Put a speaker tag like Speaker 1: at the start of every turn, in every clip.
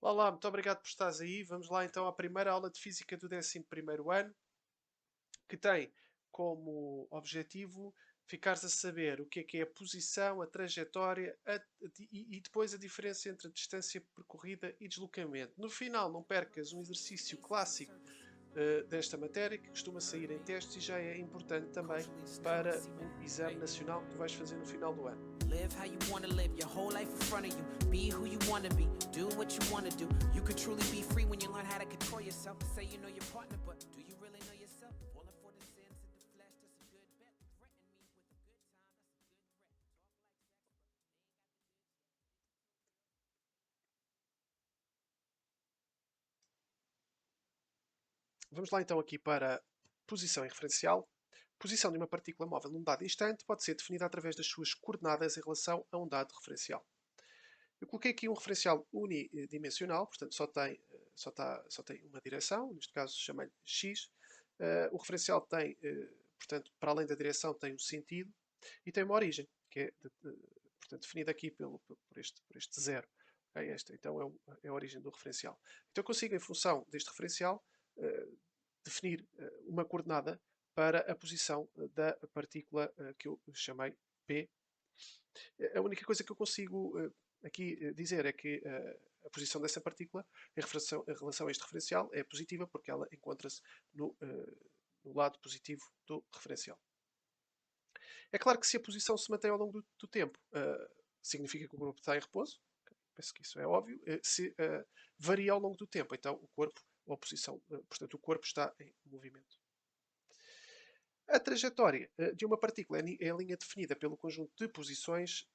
Speaker 1: Olá, muito obrigado por estares aí. Vamos lá então à primeira aula de Física do 11º ano, que tem como objetivo ficares a saber o que é a posição, a trajetória e depois a diferença entre a distância percorrida e deslocamento. No final, não percas um exercício clássico desta matéria que costuma sair em testes e já é importante também para o exame nacional que tu vais fazer no final do ano.
Speaker 2: Live how you want to live, your whole life in front of you. Be who you want to be, do what you want to do. You can truly be free when you learn how to control yourself. Say you know your partner, but do you really know yourself? Falling for the sins of the flesh, that's a good bet. Threaten me with a good time, that's a good threat. Talk like sex, but they ain't got the
Speaker 1: Vamos lá então aqui para posição e referencial. Posição de uma partícula móvel num dado instante pode ser definida através das suas coordenadas em relação a um dado referencial. Eu coloquei aqui um referencial unidimensional, portanto só tem uma direção, neste caso chamei-lhe x. O referencial tem, portanto, para além da direção, tem um sentido e tem uma origem, que é portanto, definida aqui por este zero. Okay? Esta então é a origem do referencial. Então eu consigo, em função deste referencial, definir uma coordenada para a posição da partícula que eu chamei P. A única coisa que eu consigo aqui dizer é que a posição dessa partícula em relação a este referencial é positiva porque ela encontra-se no lado positivo do referencial. É claro que se a posição se mantém ao longo do tempo, significa que o corpo está em repouso. Penso que isso é óbvio. Se varia ao longo do tempo, então o corpo, ou a posição, portanto, o corpo está em movimento. A trajetória de uma partícula é a linha definida pelo conjunto de posições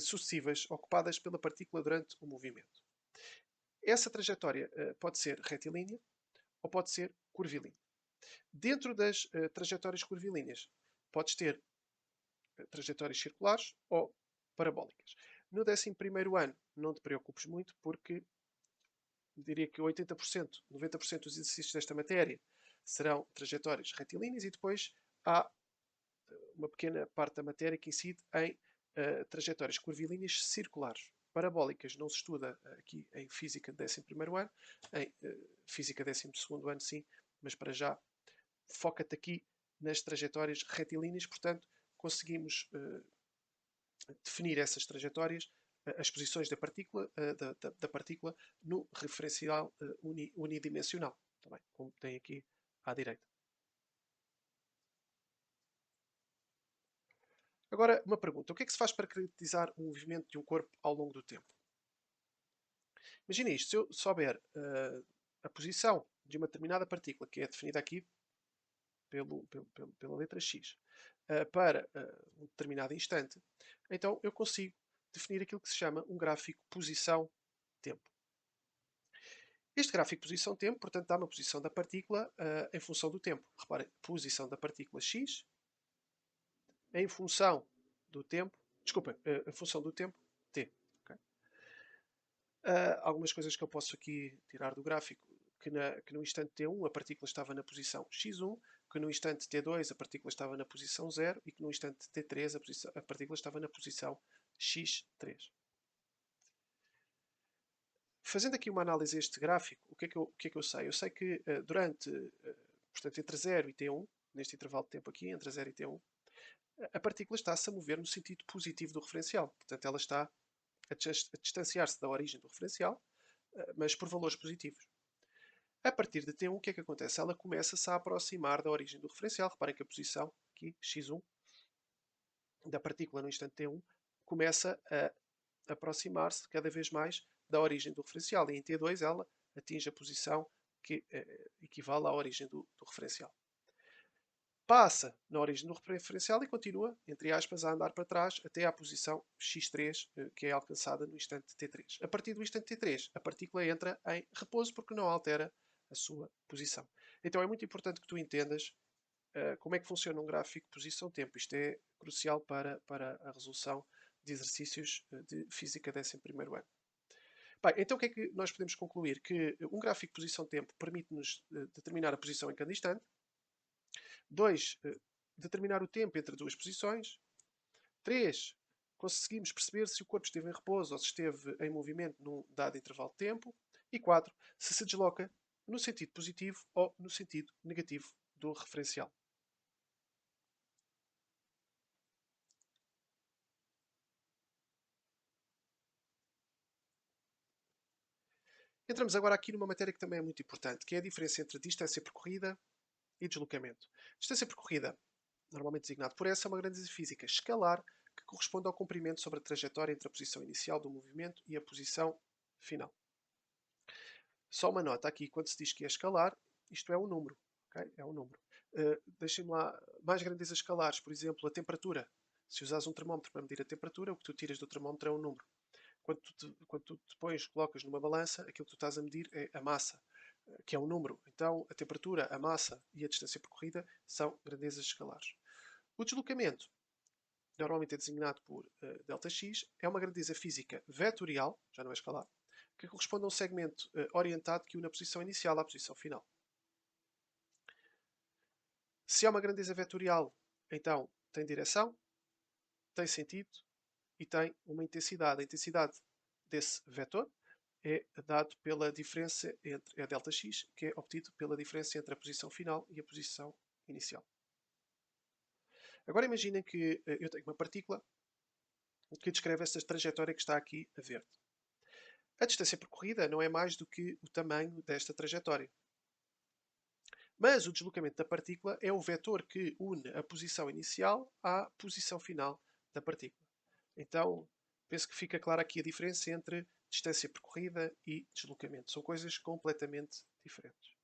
Speaker 1: sucessivas ocupadas pela partícula durante o movimento. Essa trajetória pode ser retilínea ou pode ser curvilínea. Dentro das trajetórias curvilíneas, podes ter trajetórias circulares ou parabólicas. No 11º ano, não te preocupes muito, porque diria que 80%, 90% dos exercícios desta matéria serão trajetórias retilíneas e depois há uma pequena parte da matéria que incide em trajetórias curvilíneas circulares. Parabólicas não se estuda aqui em Física de 11º ano, em Física 12º ano sim, mas para já foca-te aqui nas trajetórias retilíneas, portanto conseguimos definir essas trajetórias, as posições da partícula, da partícula no referencial unidimensional, também, como tem aqui à direita. Agora, uma pergunta. O que é que se faz para caracterizar o movimento de um corpo ao longo do tempo? Imagina isto. Se eu souber a posição de uma determinada partícula, que é definida aqui pela letra x, para um determinado instante, então eu consigo definir aquilo que se chama um gráfico posição-tempo. Este gráfico posição-tempo, portanto, dá uma posição da partícula em função do tempo. Reparem, posição da partícula x em função do tempo, desculpem, em função do tempo t. Okay? Algumas coisas que eu posso aqui tirar do gráfico, que no instante t1 a partícula estava na posição x1, que no instante t2 a partícula estava na posição 0 e que no instante t3 a partícula estava na posição x3. Fazendo aqui uma análise a este gráfico, o que é que eu sei? Eu sei que portanto, entre 0 e t1, neste intervalo de tempo aqui, entre 0 e t1, a partícula está-se a mover no sentido positivo do referencial. Portanto, ela está a distanciar-se da origem do referencial, mas por valores positivos. A partir de T1, o que é que acontece? Ela começa-se a aproximar da origem do referencial. Reparem que a posição, aqui, x1, da partícula no instante T1, começa a aproximar-se cada vez mais da origem do referencial. E em T2 ela atinge a posição que equivale à origem do referencial. Passa na origem do referencial e continua, entre aspas, a andar para trás até à posição x3, que é alcançada no instante t3. A partir do instante t3, a partícula entra em repouso porque não altera a sua posição. Então é muito importante que tu entendas como é que funciona um gráfico posição-tempo. Isto é crucial para a resolução de exercícios de Física 11º ano. Bem, então o que é que nós podemos concluir? Que um gráfico posição-tempo permite-nos determinar a posição em cada instante. 2. Determinar o tempo entre duas posições. 3. conseguimos perceber se o corpo esteve em repouso ou se esteve em movimento num dado intervalo de tempo. E 4, se desloca no sentido positivo ou no sentido negativo do referencial. Entramos agora aqui numa matéria que também é muito importante, que é a diferença entre distância percorrida e deslocamento. Distância percorrida, normalmente designado por essa, é uma grandeza física escalar que corresponde ao comprimento sobre a trajetória entre a posição inicial do movimento e a posição final. Só uma nota aqui, quando se diz que é escalar, isto é um número. Okay? É um número. Deixem-me lá mais grandezas escalares, por exemplo, a temperatura. Se usares um termómetro para medir a temperatura, o que tu tiras do termómetro é um número. Quando tu te pões, colocas numa balança, aquilo que tu estás a medir é a massa, que é um número. Então, a temperatura, a massa e a distância percorrida são grandezas escalares. O deslocamento, normalmente é designado por ΔX, é uma grandeza física vetorial, já não é escalar, que corresponde a um segmento orientado que une a posição inicial à posição final. Se é uma grandeza vetorial, então tem direção, tem sentido e tem uma intensidade. A intensidade desse vetor é dado pela diferença entre a ΔX, que é obtido pela diferença entre a posição final e a posição inicial. Agora imaginem que eu tenho uma partícula que descreve esta trajetória que está aqui a verde. A distância percorrida não é mais do que o tamanho desta trajetória. Mas o deslocamento da partícula é o vetor que une a posição inicial à posição final da partícula. Então, penso que fica clara aqui a diferença entre distância percorrida e deslocamento. São coisas completamente diferentes.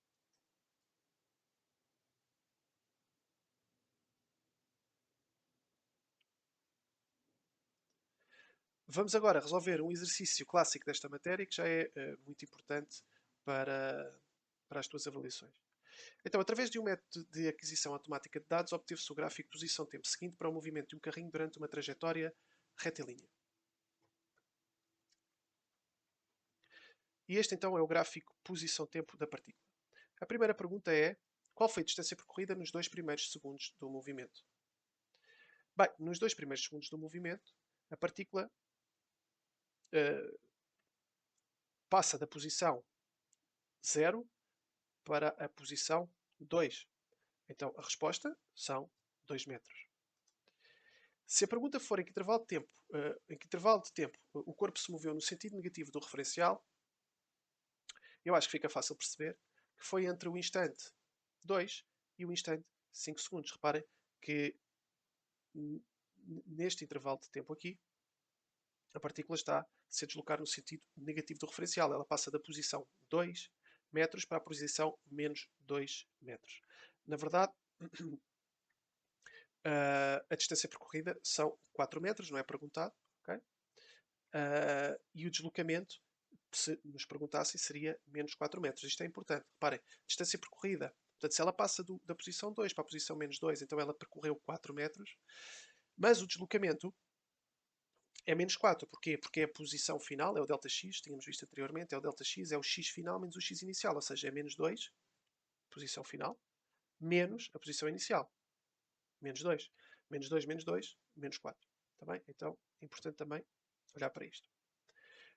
Speaker 1: Vamos agora resolver um exercício clássico desta matéria que já é muito importante para as tuas avaliações. Então, através de um método de aquisição automática de dados, obteve-se o gráfico posição-tempo seguinte para o movimento de um carrinho durante uma trajetória retilínea. E este então é o gráfico posição-tempo da partícula. A primeira pergunta é: qual foi a distância percorrida nos 2 primeiros segundos do movimento? Bem, nos 2 primeiros segundos do movimento, a partícula passa da posição 0 para a posição 2. Então a resposta são 2 metros. Se a pergunta for em que intervalo de tempo o corpo se moveu no sentido negativo do referencial, eu acho que fica fácil perceber que foi entre o instante 2 e o instante 5 segundos. Reparem que neste intervalo de tempo aqui, a partícula está a se deslocar no sentido negativo do referencial. Ela passa da posição 2 metros para a posição menos 2 metros. Na verdade, a distância percorrida são 4 metros, não é perguntado. Okay? E o deslocamento, se nos perguntassem, seria menos 4 metros. Isto é importante. Reparem, distância percorrida. Portanto, se ela passa da posição 2 para a posição menos 2, então ela percorreu 4 metros. Mas o deslocamento é menos 4. Porquê? Porque é a posição final, é o ΔX, tínhamos visto anteriormente, é o ΔX, é o x final menos o x inicial, ou seja, é menos 2, posição final, menos a posição inicial. Menos 2. Menos 2, menos 2, menos 4. Tá bem? Então, é importante também olhar para isto.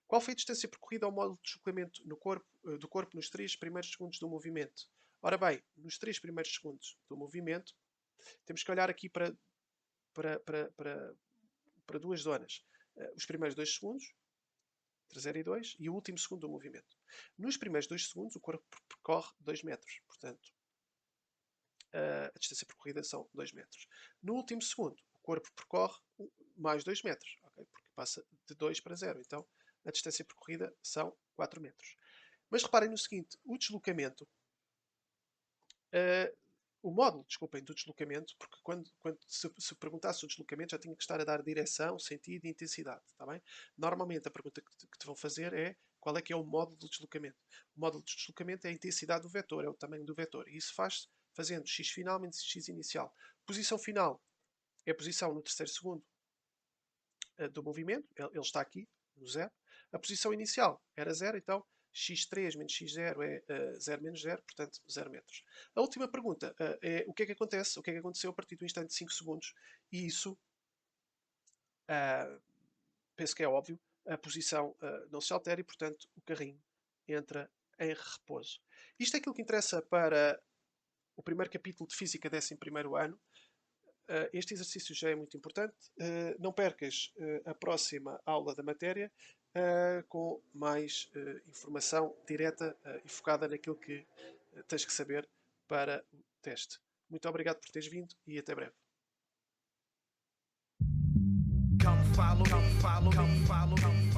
Speaker 1: Qual foi a distância percorrida ao modo de deslocamento do corpo nos 3 primeiros segundos do movimento? Ora bem, nos 3 primeiros segundos do movimento, temos que olhar aqui para duas zonas. Os primeiros 2 segundos, entre 0 e 2, e o último segundo do movimento. Nos primeiros 2 segundos, o corpo percorre 2 metros. Portanto, a distância percorrida são 2 metros. No último segundo, o corpo percorre mais 2 metros, okay? Porque passa de 2 para 0. Então, a distância percorrida são 4 metros. Mas reparem no seguinte, o deslocamento, o módulo, desculpem, do deslocamento, porque quando se perguntasse o deslocamento já tinha que estar a dar direção, sentido e intensidade, está bem? Normalmente a pergunta que te vão fazer é qual é que é o módulo do deslocamento. O módulo do deslocamento é a intensidade do vetor, é o tamanho do vetor. E isso faz-se fazendo x final menos x inicial. Posição final é a posição no terceiro segundo do movimento, ele está aqui, no 0. A posição inicial era 0, então x3 menos x0 é 0 menos 0, portanto 0 metros. A última pergunta é o que é que acontece, o que é que aconteceu a partir do instante de 5 segundos, e isso penso que é óbvio, a posição não se altera e, portanto, o carrinho entra em repouso. Isto é aquilo que interessa para o primeiro capítulo de Física 11º ano. Este exercício já é muito importante. Não percas a próxima aula da matéria com mais informação direta e focada naquilo que tens que saber para o teste. Muito obrigado por teres vindo e até breve.
Speaker 2: Come follow me, follow me, follow me.